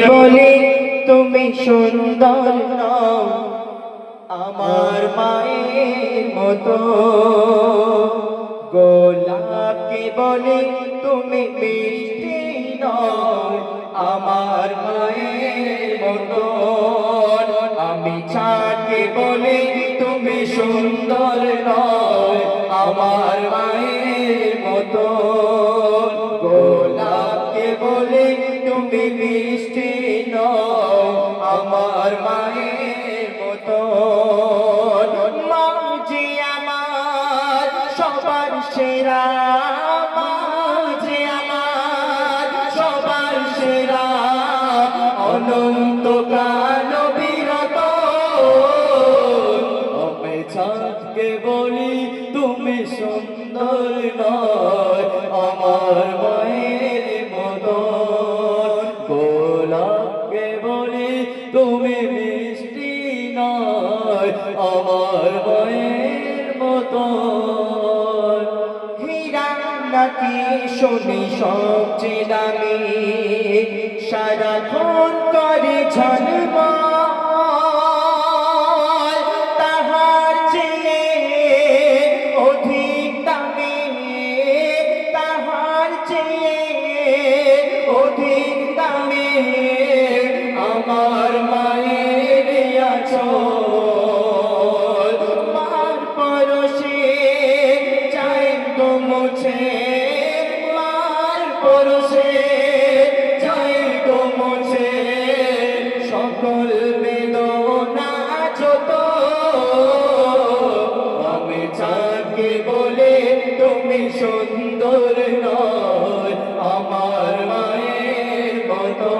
বলে তুমি সুন্দর নও আমার মায়ের মতো, গোলাপকে বলে তুমি মিষ্টি নও আমার মায়ের মতো, আমি চাঁদকে বলে তুমি সুন্দর নও আমার মায়ের মতো, গোলাপকে বলে তুমি মিষ্টি নও আমার মায়ের মতো। মা যে আমার সবার সেরা, মা যে আমার সবার সেরা, অনন্তকাল বিরত, আমি চাঁদকে বলি তুমি সুন্দর নয় আমার মায়ের মতো, গোলাপকে বলি তুমি মিষ্টি নয় আমার মায়ের মতো। হীরা নাকি শুনি সবচেয়ে দামি, সারাক্ষণ করে ঝলমল, তাহার চেয়ে অধিক দামি, তাহার চেয়ে অধিক দামি আমার মায়ের আঁচল, মার পরশে যায় গো মুছে, মার পরশে যায় গো মুছে, সকল বেদনা যত, আমি চাঁদকে বলে তুমি সুন্দর নয় আমার মায়ের মতো,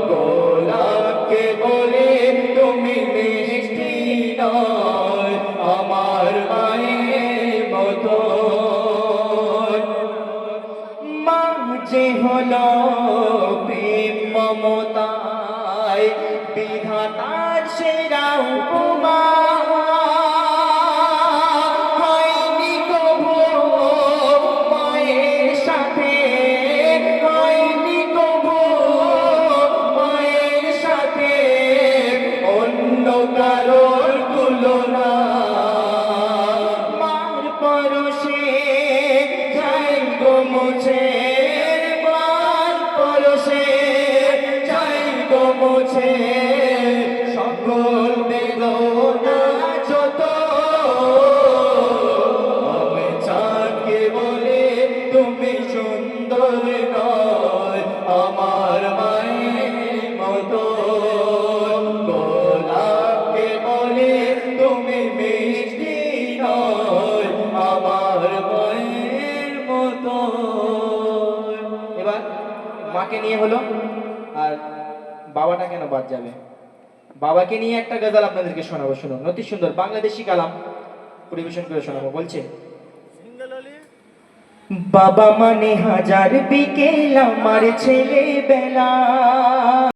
গোলাপকে বলে তুমি মিষ্টি নয় আমার মায়ের মতো। মা যে হলো প্রেম মমতায় বিধাতার সেরা উপমা, হয়নি কভু মায়ের সাথে, হয়নি কভু মায়ের সাথে অন্য কারোর তুলনা, মার পরশে যায় গো মুছে, মার পরশে যায় গো মুছে, সকল বেদনা যত, আমি চাঁদকে বলে তুমি সুন্দর নয় আমার মায়ের মতো, গোলাপকে বলে তুমি মিষ্টি নয় আমার মায়ের মতো। এবার মাকে নিয়ে হলো, আর বাবাটা কেন বাদ যাবে? বাবাকে নিয়ে একটা গজল আপনাদেরকে শোনাবো, শুনুন। অতি সুন্দর বাংলাদেশি কালাম পরিবেশন করে শোনাবো। বলছে, বাবা মানে হাজার বিকেল আমার ছেলেবেলা।